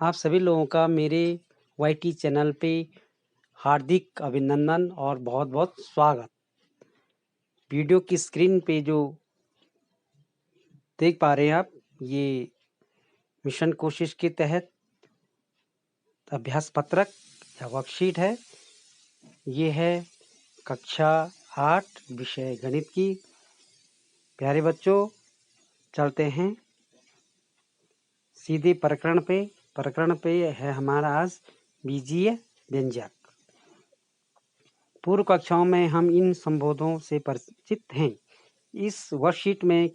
आप सभी लोगों का मेरे वाईटी चैनल पे हार्दिक अभिनंदन और बहुत-बहुत स्वागत। वीडियो की स्क्रीन पे जो देख पा रहे हैं आप, ये मिशन कोशिश के तहत अभ्यास पत्रक या वर्कशीट है। ये है कक्षा 8 विषय गणित की। प्यारे बच्चों, चलते हैं सीधे प्रकरण पे है हमारा आज बीजीय व्यंजक। पूर्व कक्षाओं में हम इन संबोधों से परिचित हैं। इस वर्कशीट में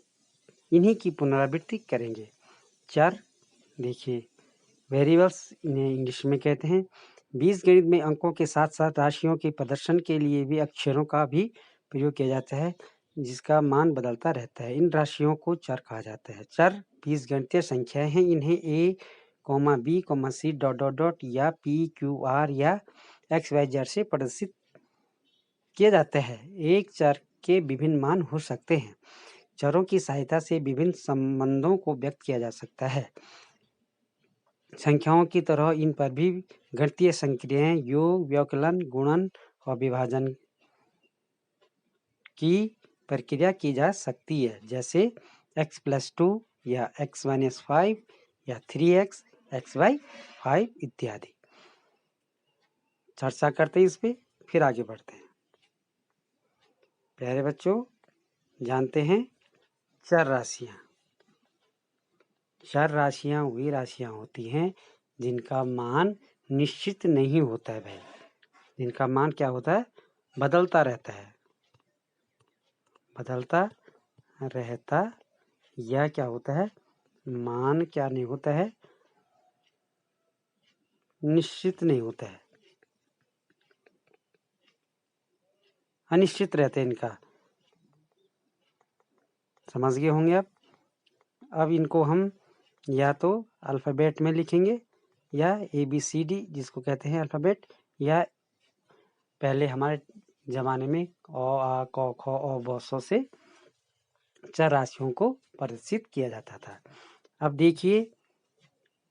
इन्हीं की पुनरावृत्ति करेंगे। चर, देखिए वेरिएबल्स इन्हें इंग्लिश में कहते हैं। बीजगणित में अंकों के साथ साथ राशियों के प्रदर्शन के लिए भी अक्षरों का भी प्रयोग किया जाता है, जिसका मान बदलता रहता है। इन राशियों को चर कहा जाता है। चर बीजगणितीय संख्याएं हैं। इन्हें a, b, c या p, q, r या x, y, z से प्रदर्शित किया जाता है। एक चर के विभिन्न मान हो सकते हैं। चरों की सहायता से विभिन्न संबंधों को व्यक्त किया जा सकता है। संख्याओं की तरह इन पर भी गणितीय संक्रियाएं, योग, व्यवकलन, गुणन और विभाजन की प्रक्रिया की जा सकती है, जैसे x+2 या x-5 या 3x, xy 5 इत्यादि। चर्चा करते हैं इस पे, फिर आगे बढ़ते हैं। प्यारे बच्चों, जानते हैं चर राशियां। चर राशियां वही राशियां होती हैं जिनका मान निश्चित नहीं होता है भाई। जिनका मान क्या होता है? बदलता रहता है। बदलता रहता या क्या होता है? मान क्या नहीं होता है? निश्चित नहीं होता है, अनिश्चित रहते हैं इनका। समझ गए होंगे आप। अब इनको हम या तो अल्फ़ाबेट में लिखेंगे या ABCD जिसको कहते हैं अल्फ़ाबेट, या पहले हमारे ज़माने में अ, आ, क, ख, अ, ब, स से चर राशियों को प्रदर्शित किया जाता था। अब देखिए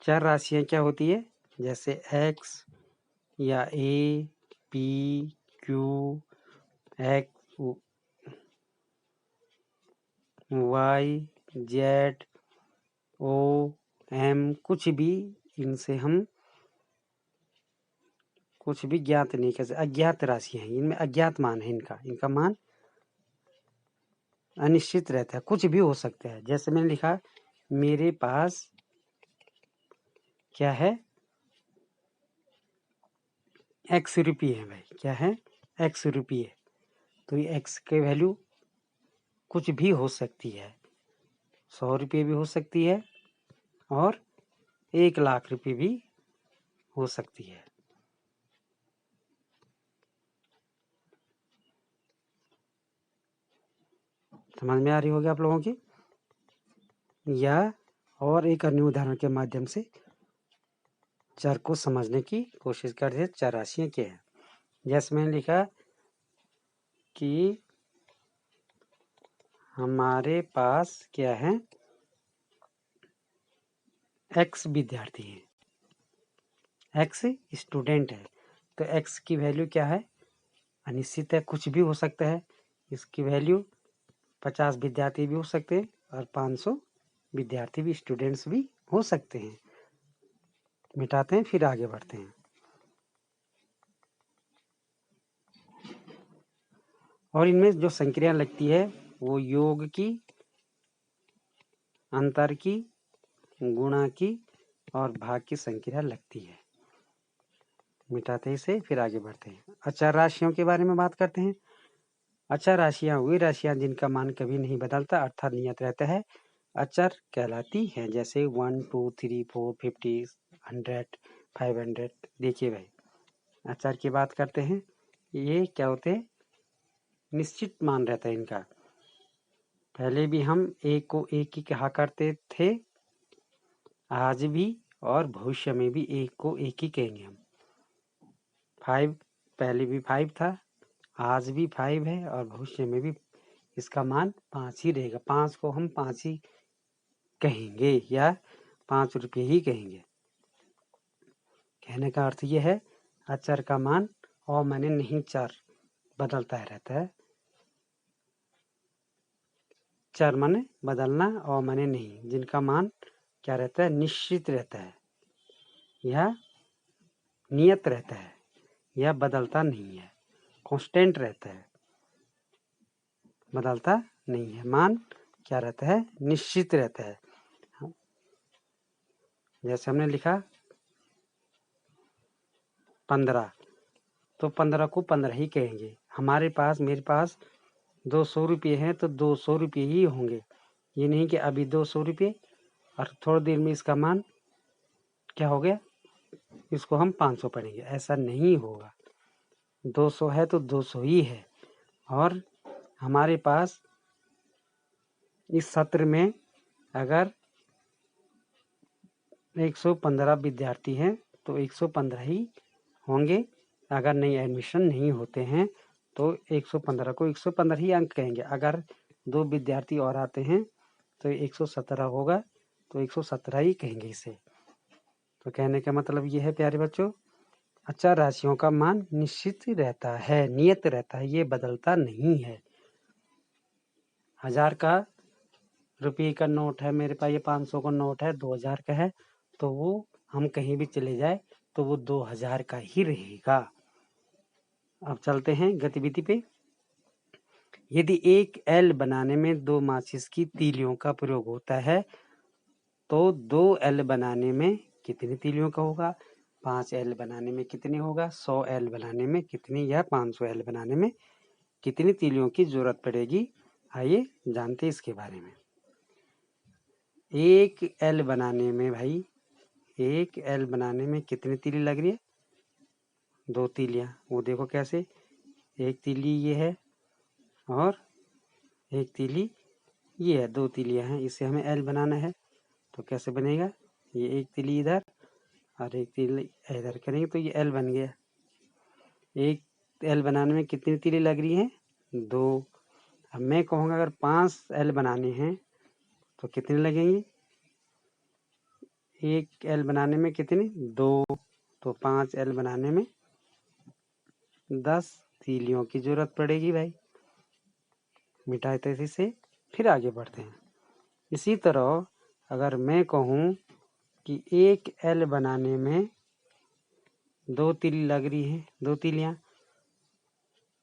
चर राशियां क्या होती है, जैसे x या a, p, q, x, y, z, o, m, कुछ भी इनसे हम कुछ भी ज्ञात नहीं कर सकते। अज्ञात राशियां हैं, इनमें अज्ञात मान है। इनका मान अनिश्चित रहता है, कुछ भी हो सकता है। जैसे मैंने लिखा मेरे पास क्या है, x रुपये है भाई। क्या है? x रुपये। तो ये x के वैल्यू कुछ भी हो सकती है। 100 रुपये भी हो सकती है और 1,00,000 रुपये भी हो सकती है। समझ में आ रही होगी आप लोगों की। या और एक अन्य उदाहरण के माध्यम से चर को समझने की कोशिश करते हैं। चर राशियां क्या है? जैसे मैंने लिखा कि हमारे पास क्या है, x विद्यार्थी है, x स्टूडेंट है। तो x की वैल्यू क्या है? अनिश्चित है, कुछ भी हो सकता है। इसकी वैल्यू 50 विद्यार्थी भी हो सकते हैं और 500 विद्यार्थी भी, स्टूडेंट्स भी हो सकते हैं। मिटाते हैं, फिर आगे बढ़ते हैं। और इनमें जो संक्रिया लगती है वो योग की, अंतर की, गुणा की और भाग की संक्रिया लगती है। मिटाते हैं इसे, फिर आगे बढ़ते हैं। अचर राशियों के बारे में बात करते हैं। अचर राशियां वही राशियां जिनका मान कभी नहीं बदलता, अर्थात नियत रहता है, अचर कहलाती हैं। जैसे 1, 2, 3, 4, 50, 100, 500। देखिए भाई, अचर की बात करते हैं। ये क्या होते हैं? निश्चित मान रहता है इनका। पहले भी हम एक को एक ही कहा करते थे, आज भी और भविष्य में भी एक को एक ही कहेंगे हम। 5 पहले भी 5 था, आज भी 5 है और भविष्य में भी इसका मान 5 ही रहेगा। 5 को हम 5 ही कहेंगे या 5 रुपये ही कहेंगे। कहने का अर्थ ये है अचर का मान और माने नहीं चर बदलता रहता है। चर माने बदलना और माने नहीं, जिनका मान क्या रहता है, निश्चित रहता है या नियत रहता है या बदलता नहीं है, कांस्टेंट रहता है, बदलता नहीं है। मान क्या रहता है, निश्चित रहता है। जैसे हमने लिखा 15, तो 15 को 15 ही कहेंगे। हमारे पास मेरे पास 200 रुपये हैं तो 200 रुपये ही होंगे। ये नहीं कि अभी 200 रुपये और थोड़ी देर में इसका मान क्या हो गया, इसको हम 500 पढ़ेंगे, ऐसा नहीं होगा। 200 है तो 200 ही है। और हमारे पास इस सत्र में अगर 115 विद्यार्थी हैं तो 115 ही होंगे। अगर नई एडमिशन नहीं होते हैं तो 115 को 115 ही अंक कहेंगे। अगर 2 विद्यार्थी और आते हैं तो 117 होगा, तो 117 ही कहेंगे इसे। तो कहने का मतलब ये है प्यारे बच्चों, अचर राशियों का मान निश्चित रहता है, नियत रहता है, ये बदलता नहीं है। 1000 का रुपये का नोट है मेरे पास, ये 500 का नोट है, 2000 का है, तो वो हम कहीं भी चले जाए तो वो 2000 का ही रहेगा। अब चलते हैं गतिविधि पे। यदि एक एल बनाने में 2 माचिस की तीलियों का प्रयोग होता है तो 2 एल बनाने में कितनी तीलियों का होगा, 5 एल बनाने में कितने होगा, 100 एल बनाने में कितनी, या 500 एल बनाने में कितनी तीलियों की जरूरत पड़ेगी। आइए जानते हैं इसके बारे में। एक एल बनाने में भाई, एक एल बनाने में कितनी तीली लग रही है, 2 तीलियां। वो देखो कैसे, एक तीली ये है और एक तीली ये है, 2 तीलियां हैं, इसे हमें एल बनाना है। तो कैसे बनेगा, ये एक तीली इधर और एक तीली इधर करेंगे तो ये एल बन गया। एक एल बनाने में कितनी तीली लग रही है, 2। अब मैं कहूँगा अगर 5 एल बनाने हैं तो कितने लगेंगे, एक एल बनाने में कितनी, 2, तो 5 एल बनाने में 10 तीलियों की जरूरत पड़ेगी भाई। मिटाए तेजी से फिर आगे बढ़ते हैं। इसी तरह अगर मैं कहूँ कि एक एल बनाने में 2 तीली लग रही है, 2 तीलियां,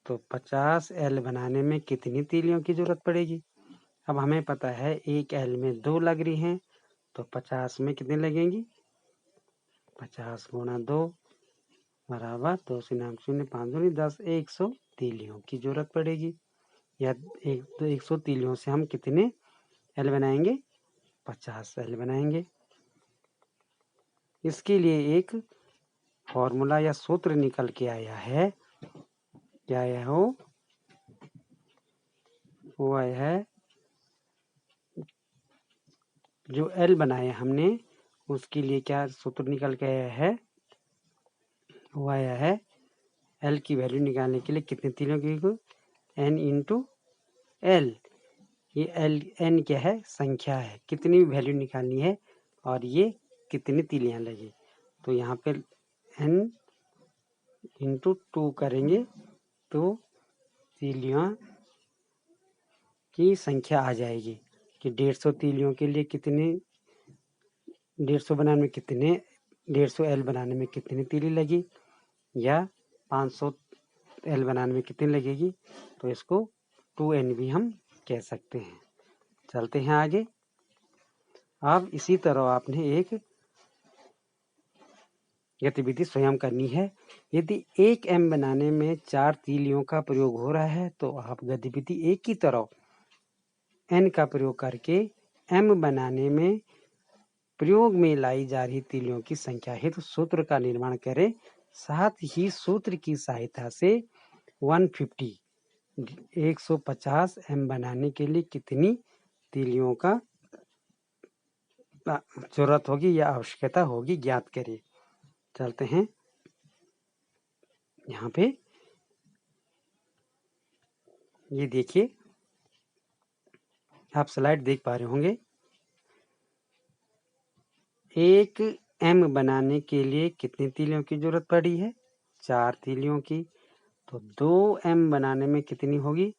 तो 50 एल बनाने में कितनी तीलियों की जरूरत पड़ेगी। अब हमें पता है एक एल में 2 लग रही हैं तो 50 में कितने लगेंगी, 50 गुणा 2 बराबर 2 से 0, 5 दूनी 10, 100 तीलियों की जरूरत पड़ेगी। या 100 तीलियों से हम कितने एल बनाएंगे, 50 एल बनाएंगे। इसके लिए एक फॉर्मूला या सूत्र निकल के आया है। क्या आया हो, वो आया है, जो एल बनाया हमने उसके लिए क्या सूत्र निकल के आया है, वो आया है एल की वैल्यू निकालने के लिए कितने तीलियों की, एन इंटू एल। ये एल, एन क्या है, संख्या है, कितनी वैल्यू निकालनी है और ये कितनी तीलियां लगी। तो यहाँ पे एन इंटू 2 करेंगे तो तीलियां की संख्या आ जाएगी कि 150 तीलियों के लिए कितने, 150 बनाने में कितने, 150 एल बनाने में कितनी तीली लगी, या 500 एल बनाने में कितनी लगेगी। तो इसको 2n भी हम कह सकते हैं। चलते हैं आगे। अब इसी तरह आपने एक गतिविधि स्वयं करनी है। यदि एक m बनाने में 4 तीलियों का प्रयोग हो रहा है तो आप गतिविधि एक की तरह n का प्रयोग करके m बनाने में प्रयोग में लाई जा रही तीलियों की संख्या हेतु सूत्र का निर्माण करें। साथ ही सूत्र की सहायता से 150 m बनाने के लिए कितनी तीलियों का जरूरत होगी या आवश्यकता होगी ज्ञात करें। चलते हैं यहाँ पे, ये देखिए आप स्लाइड देख पा रहे होंगे। एक m बनाने के लिए कितनी तीलियों की जरूरत पड़ी है? 4 तीलियों की। तो 2m बनाने में कितनी होगी?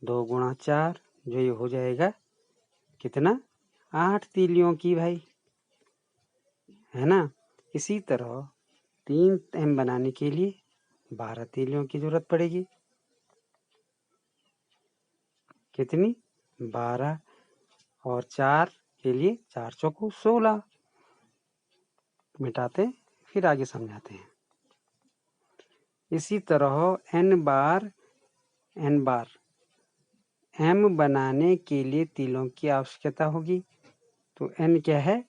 2 गुणा 4, जो ये हो जाएगा कितना? 8 तीलियों की भाई, है ना। इसी तरह 3m बनाने के लिए 12 तीलियों की जरूरत पड़ेगी। कितनी? 12। और 4 के लिए 4 चौको 16। मिटाते फिर आगे समझाते हैं। इसी तरह n बार m बनाने के लिए तीलों की आवश्यकता होगी। तो n क्या है?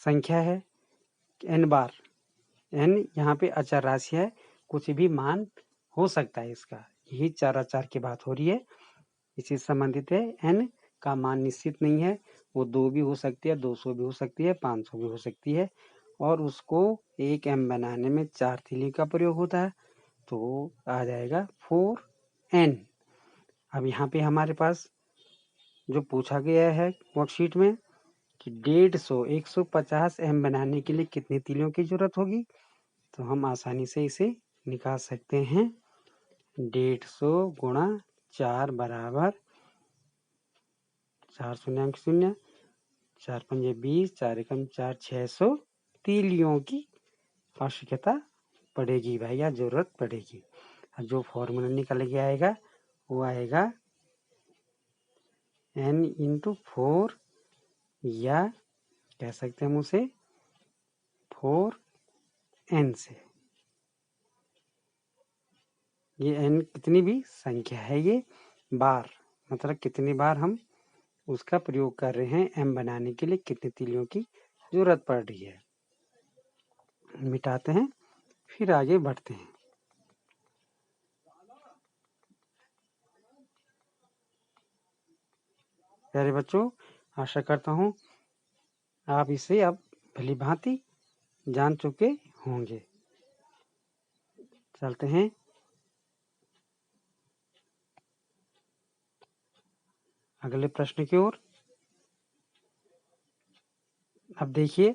संख्या है। n बार, n यहाँ पे अचर राशि है, कुछ भी मान हो सकता है इसका। यही चार अचार की बात हो रही है, इसी से संबंधित है। n का मान निश्चित नहीं है, वो 2 भी हो सकती है, 200 भी हो सकती है, 500 भी हो सकती है। और उसको एक m बनाने में 4 तीली का प्रयोग होता है, तो आ जाएगा 4n। अब यहाँ पे हमारे पास जो पूछा गया है वर्कशीट में कि 150 m बनाने के लिए कितनी तीलियों की जरूरत होगी, तो हम आसानी से इसे निकाल सकते हैं। 150 गुणा 4 बराबर 4 शून्य 0, 4 पंजे 20, 4 एकम 4, 600 तीलियों की आवश्यकता पड़ेगी भाई, या जरूरत पड़ेगी। और जो फॉर्मूला निकल के आएगा वो आएगा n इंटू 4, या कह सकते हैं हम उसे 4n से। ये n कितनी भी संख्या है, ये बार मतलब कितनी बार हम उसका प्रयोग कर रहे हैं, m बनाने के लिए कितनी तीलियों की जरूरत पड़ रही है। मिटाते हैं फिर आगे बढ़ते हैं। प्यारे बच्चों, आशा करता हूँ आप इसे अब भली भांति जान चुके होंगे। चलते हैं अगले प्रश्न की ओर। अब देखिए,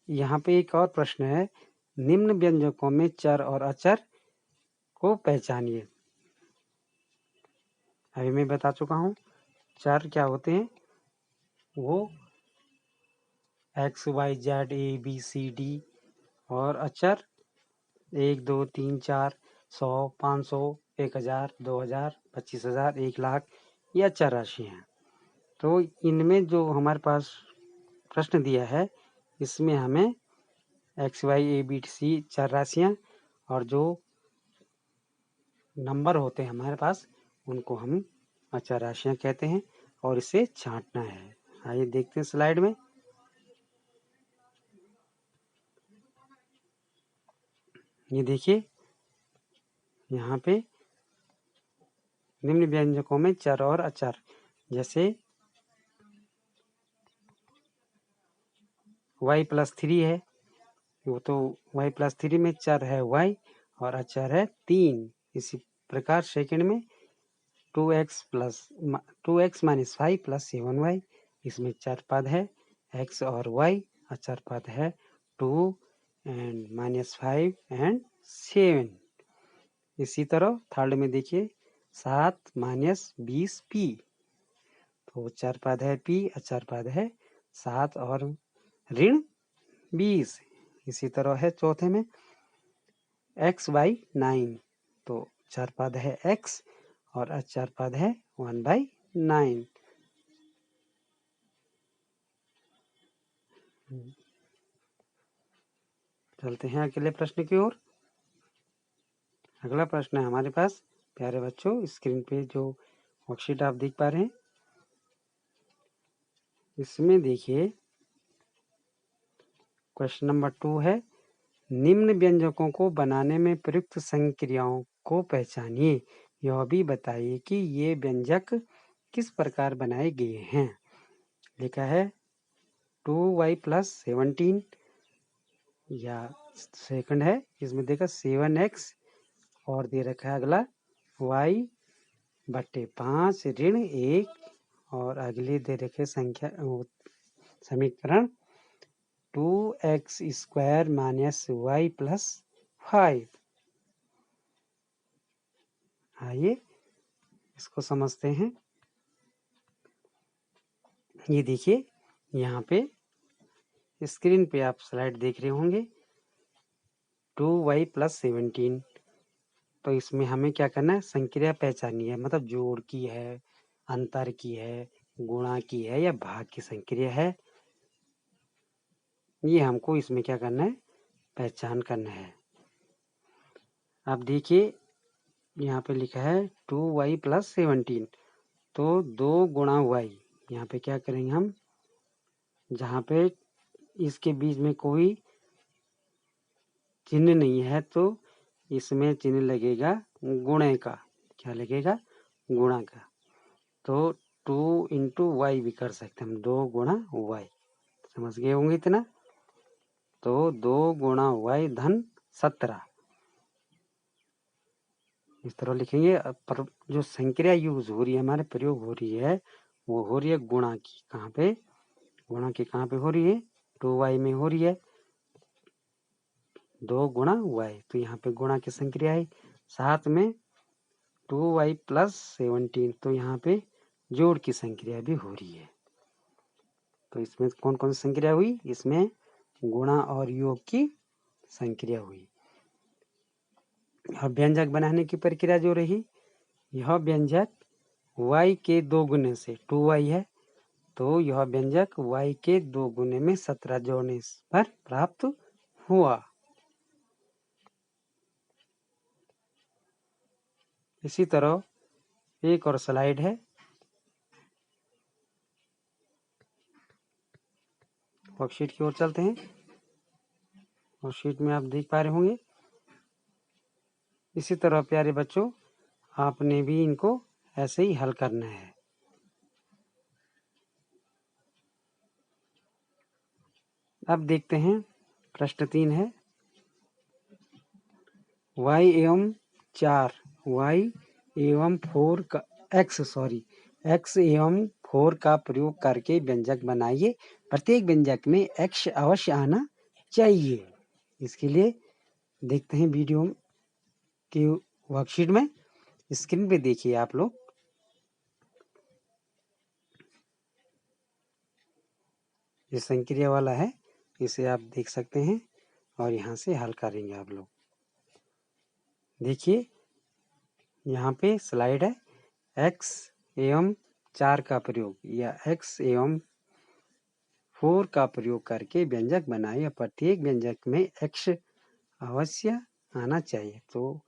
यहाँ पे एक और प्रश्न है, निम्न व्यंजकों में चर और अचर को पहचानिए। अभी मैं बता चुका हूँ चर क्या होते हैं। वो x y z a b c d, और अचर 1 2 3 4 100 500 1000 2000 25,000 1 लाख, ये अचर राशि हैं। तो इनमें जो हमारे पास प्रश्न दिया है, इसमें हमें X Y A B C चर राशियाँ और जो नंबर होते हैं हमारे पास, उनको हम अचर राशियाँ कहते हैं, और इसे छांटना है। आइए देखते हैं स्लाइड में। ये देखिए, यहाँ पे निम्न व्यंजकों में चर और अचर, जैसे y+3 है, वो तो y+3 में चर है y और अचर है 3। इसी प्रकार सेकंड में 2x - 5 + 7y, इसमें चर पद है x और y, अचर पद है 2 एंड -5 एंड 7। इसी तरह थर्ड में देखिए 7 - 20 p, तो चर पद है p, अचर पद है 7 और -20। इसी तरह है चौथे में x/9, तो चर पद है x और अचर पद है 1/9। चलते हैं अगले प्रश्न की ओर। अगला प्रश्न है हमारे पास, प्यारे बच्चों, स्क्रीन पे जो वर्कशीट आप देख पा रहे हैं, इसमें देखिए क्वेश्चन नंबर 2 है, निम्न व्यंजकों को बनाने में प्रयुक्त संक्रियाओं को पहचानिए। यह भी बताइए कि ये व्यंजक किस प्रकार बनाए गए हैं। लिखा है 2y + 17, या सेकंड है, इसमें देखा 7x और दे रखा है अगला y बटे 5 ऋण 1 और अगली दे रखे संख्या समीकरण 2x square minus y plus 5। आइए इसको समझते हैं। ये देखिए यहाँ पे स्क्रीन पे आप स्लाइड देख रहे होंगे 2y प्लस 17। तो इसमें हमें क्या करना है, संक्रिया पहचाननी है, मतलब जोड़ की है, अंतर की है, गुणा की है या भाग की संक्रिया है, ये हमको इसमें क्या करना है, पहचान करना है। अब देखिए यहाँ पे लिखा है 2y प्लस 17, तो 2 गुणा y, यहाँ पे क्या करेंगे हम, जहाँ पे इसके बीच में कोई चिन्ह नहीं है तो इसमें चिन्ह लगेगा गुणे का। क्या लगेगा, गुणा का। तो 2 इंटू वाई भी कर सकते हम, 2 गुणा वाई। समझ गए होंगे इतना। तो 2 गुणा वाई धन 17 इस तरह लिखेंगे। पर जो संक्रिया यूज हो रही है, हमारे प्रयोग हो रही है, वो हो रही है गुणा की। कहाँ पे, गुणा की कहाँ पे हो रही है, 2y में हो रही है, 2 गुणा y। तो यहाँ पे गुणा की संक्रिया है। साथ में 2y प्लस 17, तो यहाँ पे जोड़ की संक्रिया भी हो रही है। तो इसमें कौन कौन सी संक्रिया हुई, इसमें गुणा और योग की संक्रिया हुई। यह व्यंजक बनाने की प्रक्रिया जो रही, यह व्यंजक y के 2 गुने से 2y है, तो यह व्यंजक y के 2 गुने में 17 जोड़ने पर प्राप्त हुआ। इसी तरह एक और स्लाइड है, वर्कशीट की ओर चलते हैं। वर्कशीट में आप देख पा रहे होंगे। इसी तरह प्यारे बच्चों, आपने भी इनको ऐसे ही हल करना है। अब देखते हैं प्रश्न 3 है, y एवं 4 y एवं 4 का x एवं 4 का प्रयोग करके व्यंजक बनाइए। प्रत्येक व्यंजक में x अवश्य आना चाहिए। इसके लिए देखते हैं वीडियो की वर्कशीट में, स्क्रीन पे देखिए आप लोग। ये संक्रिया वाला है, इसे आप देख सकते हैं और यहाँ से हल करेंगे आप लोग। देखिए यहाँ पे स्लाइड है, x एवं 4 का प्रयोग या x एवं 4 का प्रयोग करके व्यंजक बनाए। प्रत्येक व्यंजक में x अवश्य आना चाहिए। तो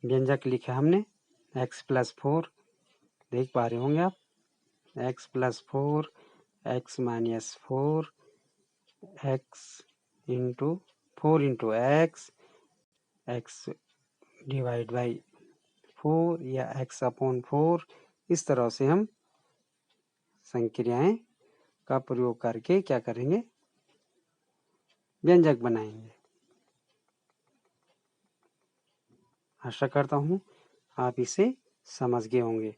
व्यंजक लिखा हमने x प्लस 4, देख पा रहे होंगे आप, x plus 4, x minus 4, x into 4 into x divide by 4 या x अपॉन 4। इस तरह से हम संक्रियाएं का प्रयोग करके क्या करेंगे, व्यंजक बनाएंगे। आशा करता हूं आप इसे समझ गए होंगे।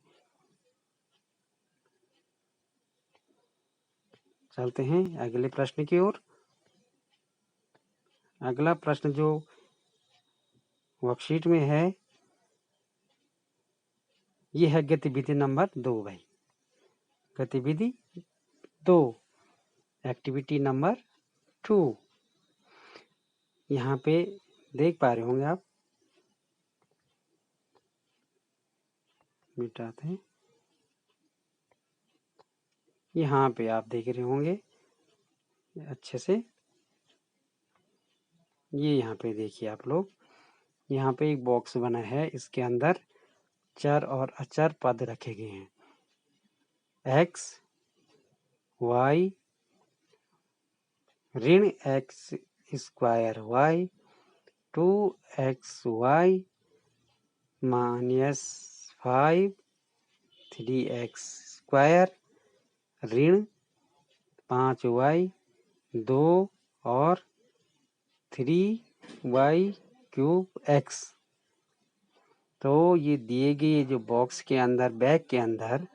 चलते हैं अगले प्रश्न की ओर। अगला प्रश्न जो वर्कशीट में है, ये है गतिविधि नंबर 2 भाई। गतिविधि 2, एक्टिविटी नंबर 2। यहाँ पे देख पा रहे होंगे आप, मिटाते हैं। यहाँ पे आप देख रहे होंगे अच्छे से। ये यहाँ पे देखिए आप लोग, यहाँ पे एक बॉक्स बना है, इसके अंदर चर और अचर पद रखे गए हैं। x y ऋण x square y 2xy minus 5 3x square ऋण 5y 2 और 3 वाई क्यूब एक्स। तो ये दिए गए जो बॉक्स के अंदर बैग के अंदर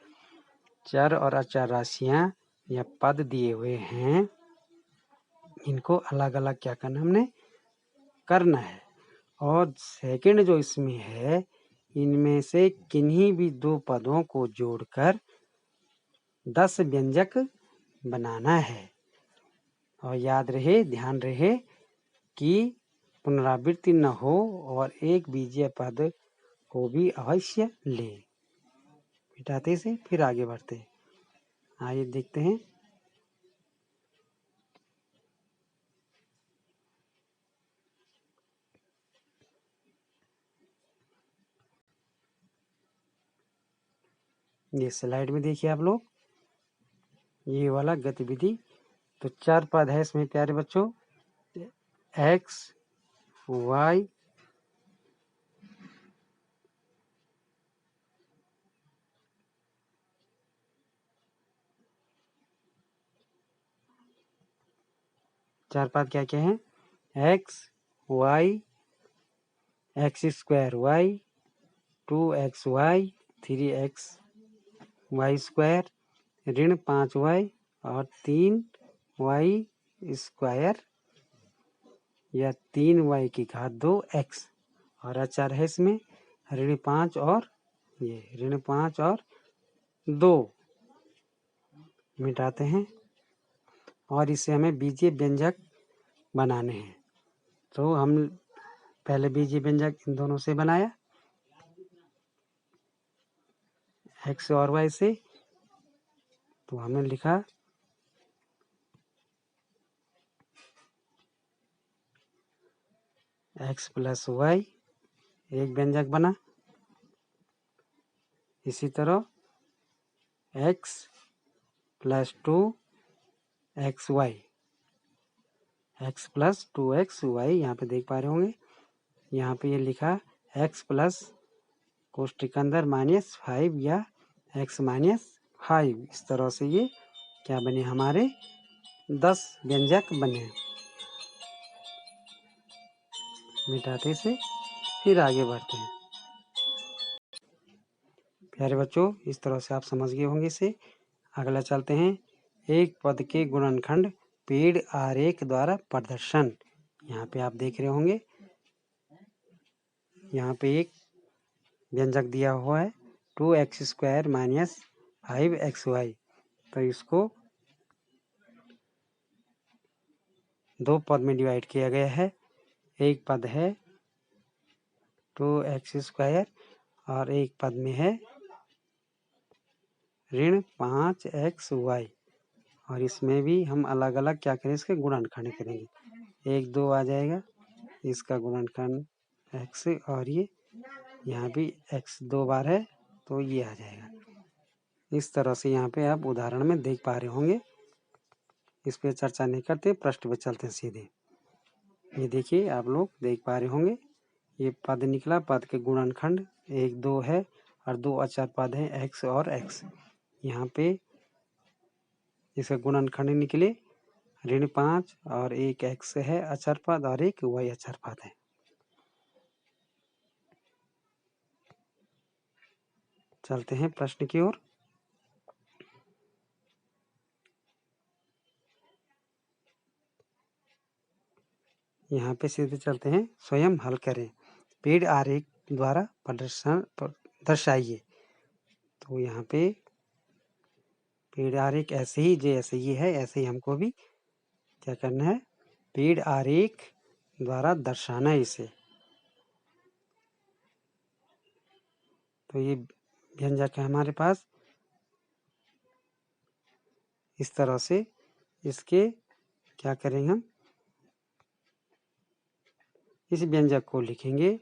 चर और अचर राशियां या पद दिए हुए हैं, इनको अलग अलग क्या करना हमने करना है। और सेकंड जो इसमें है, इनमें से किन्हीं भी दो पदों को जोड़कर 10 व्यंजक बनाना है। और याद रहे, ध्यान रहे कि पुनरावृत्ति न हो और एक बीजीय पद को भी अवश्य ले। मिटाते से फिर आगे बढ़ते। आइए देखते हैं। ये स्लाइड में देखिए आप लोग, ये वाला गतिविधि। तो 4 पद है इसमें प्यारे बच्चों, एक्स, वाई, चार पद क्या क्या है, X, Y, X square Y, 2xy, 3x Y square, ऋण 5y और 3y स्क्वायर या 3y की घात 2x। और अचर है इसमें ऋण 5 और ये ऋण 5 और 2। मिटाते हैं और इसे हमें बीजीय व्यंजक बनाने हैं। तो हम पहले बीजीय व्यंजक इन दोनों से बनाया, एक्स और वाई से। तो हमने लिखा एक्स प्लस वाई, एक व्यंजक बना। इसी तरह x plus 2xy, x plus 2xy यहाँ पे देख पा रहे होंगे। यहाँ पे ये लिखा एक्स प्लस कोष्ठक अंदर -5 या x -5। इस तरह से ये क्या बने, हमारे 10 व्यंजक बने। मिटाते से फिर आगे बढ़ते हैं। प्यारे बच्चों, इस तरह से आप समझ गए होंगे इसे। अगला चलते हैं, एक पद के गुणनखंड पेड़ आरेख द्वारा प्रदर्शन। यहाँ पे आप देख रहे होंगे, यहाँ पे एक व्यंजक दिया हुआ है 2x² - 5xy। तो इसको दो पद में डिवाइड किया गया है। एक पद है 2x² और एक पद में है ऋण 5xy। और इसमें भी हम अलग अलग क्या करें, इसके गुणनखंड करेंगे। 1 2 आ जाएगा, इसका गुणनखंड x, और ये यहाँ भी x 2 बार है तो ये आ जाएगा। इस तरह से यहाँ पे आप उदाहरण में देख पा रहे होंगे। इस पे चर्चा नहीं करते, पृष्ठ पे चलते हैं सीधे। ये देखिए आप लोग देख पा रहे होंगे, ये पद निकला, पद के गुणनखंड 1 2 है और 2 अचर पद हैं x और x। यहाँ पे इसका गुणनखंड निकले ऋण 5 और एक x है अचर पद और एक y अचर पद है। चलते हैं प्रश्न की ओर। यहाँ पे सीधे चलते हैं, स्वयं हल करें, पेड़ आरेख द्वारा प्रदर्शन दर्शाइए। तो यहाँ पे पेड़ आरेख ऐसे ही जैसे ये है ऐसे ही हमको भी क्या करना है, पेड़ आरेख द्वारा दर्शाना है इसे। तो ये व्यंजक है हमारे पास। इस तरह से इसके क्या करेंगे, हम इस व्यंजक को लिखेंगे।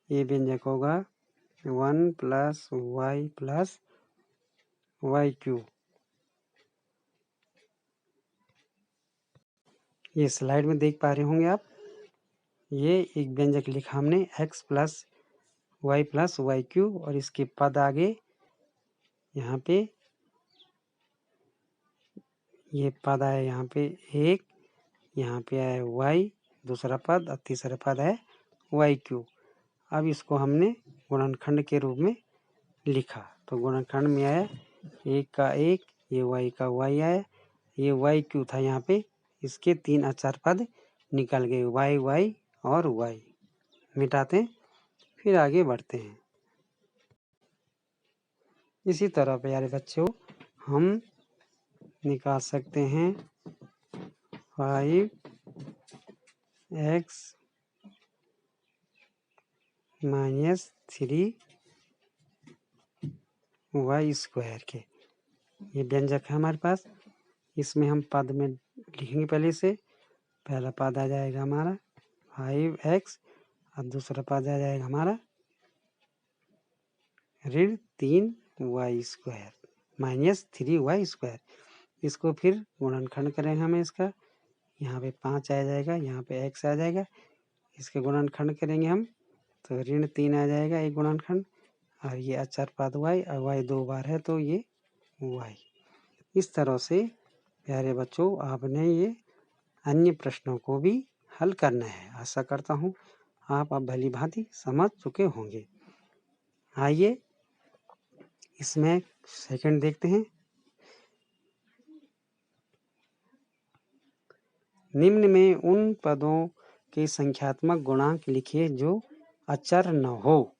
ये व्यंजक होगा 1 + y + y³। ये स्लाइड में देख पा रहे होंगे आप, ये एक व्यंजक लिखा हमने x + y + y³ और इसके पद आगे यहाँ पे ये पद आया, यहाँ पे 1, यहाँ पे आया y दूसरा पद और तीसरा पद है वाई क्यू। अब इसको हमने गुणनखंड के रूप में लिखा तो गुणनखंड में आया 1 का 1, ये वाई का वाई आया, ये वाई क्यू था यहाँ पे, इसके 3 अचार पद निकल गए, वाई वाई और वाई। मिटाते हैं फिर आगे बढ़ते हैं। इसी तरह प्यारे बच्चों हम निकाल सकते हैं 5x माइनस 3y² के। ये व्यंजक है हमारे पास, इसमें हम पद में लिखेंगे। पहले से पहला पद आ जाएगा हमारा 5x और दूसरा पद आ जाएगा हमारा ऋण 3y² माइनस 3y²। इसको फिर गुणनखंड करेंगे हमें इसका, यहाँ पे 5 आ जाएगा, यहाँ पे x आ जाएगा, इसके गुणनखंड करेंगे हम तो ऋण 3 आ जाएगा एक गुणनखंड, और ये अचर पद y और y 2 बार है तो ये y। इस तरह से प्यारे बच्चों आपने ये अन्य प्रश्नों को भी हल करना है। आशा करता हूँ आप अब भली भांति समझ चुके होंगे। आइए इसमें सेकंड देखते हैं। निम्न में उन पदों के संख्यात्मक गुणांक लिखिए जो अचर न हो।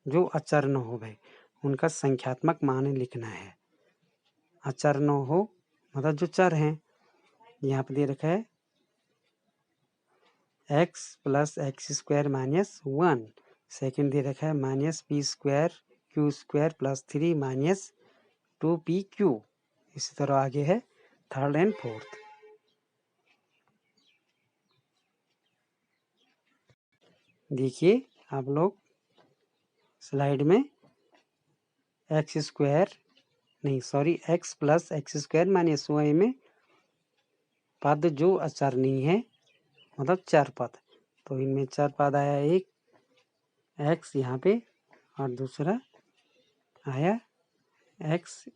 जो अचर न हो भाई, उनका संख्यात्मक मान लिखना है। अचर न हो मतलब जो चर हैं, यहाँ पे दे रखा है x + x² - 1। सेकंड दे रखा है -p² q² + 3 - 2pq। इसी तरह आगे है थर्ड एंड फोर्थ। देखिए आप लोग स्लाइड में x + x² - y में पद जो अचर नहीं है मतलब चार पद, तो इनमें चार पद आया, एक x यहाँ पे और दूसरा आया x²।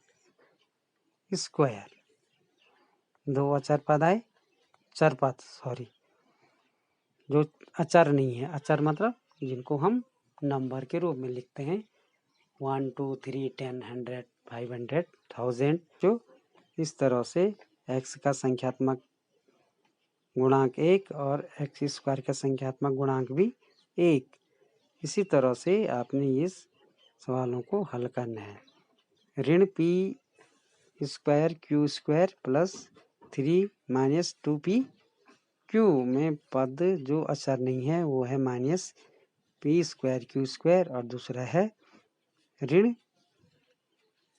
दो अचर पद आए, चार पद जो अचर नहीं है। अचर मतलब जिनको हम नंबर के रूप में लिखते हैं 1 2 3 10 100 500 1000। जो इस तरह से x का संख्यात्मक गुणांक 1 और x² का संख्यात्मक गुणांक भी 1। इसी तरह से आपने इस सवालों को हल करना है। ऋण p² q² + 3 - 2pq में पद जो अचर नहीं है वो है -p² q² और दूसरा है ऋण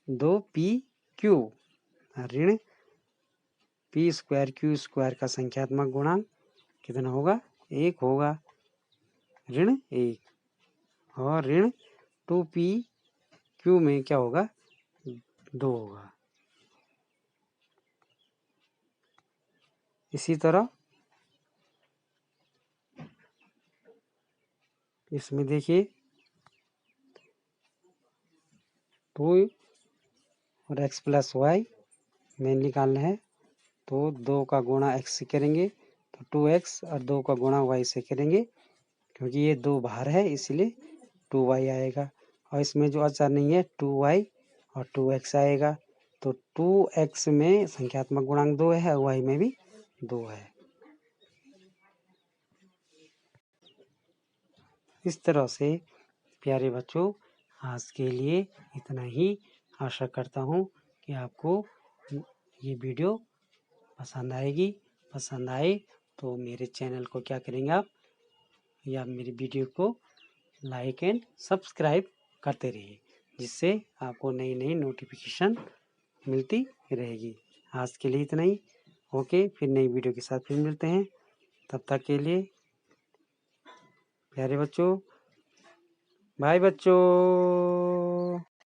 2pq। ऋण p² q² का संख्यात्मक गुणांक कितना होगा? 1 होगा, ऋण 1। और ऋण 2pq में क्या होगा? 2 होगा। इसी तरह इसमें देखिए 2 और x + y में निकालना है तो 2 का गुणा x से करेंगे तो 2x और 2 का गुणा y से करेंगे, क्योंकि ये 2 बाहर है इसलिए 2y आएगा। और इसमें जो अचर नहीं है 2y और 2x आएगा, तो 2x में संख्यात्मक गुणांक 2 है और y में भी 2 है। इस तरह से प्यारे बच्चों आज के लिए इतना ही। आशा करता हूँ कि आपको ये वीडियो पसंद आएगी। पसंद आए तो मेरे चैनल को क्या करेंगे आप, या मेरी वीडियो को लाइक एंड सब्सक्राइब करते रहिए, जिससे आपको नई नई नोटिफिकेशन मिलती रहेगी। आज के लिए इतना ही। ओके, फिर नई वीडियो के साथ फिर मिलते हैं। तब तक के लिए प्यारे बच्चों, बाय बच्चों।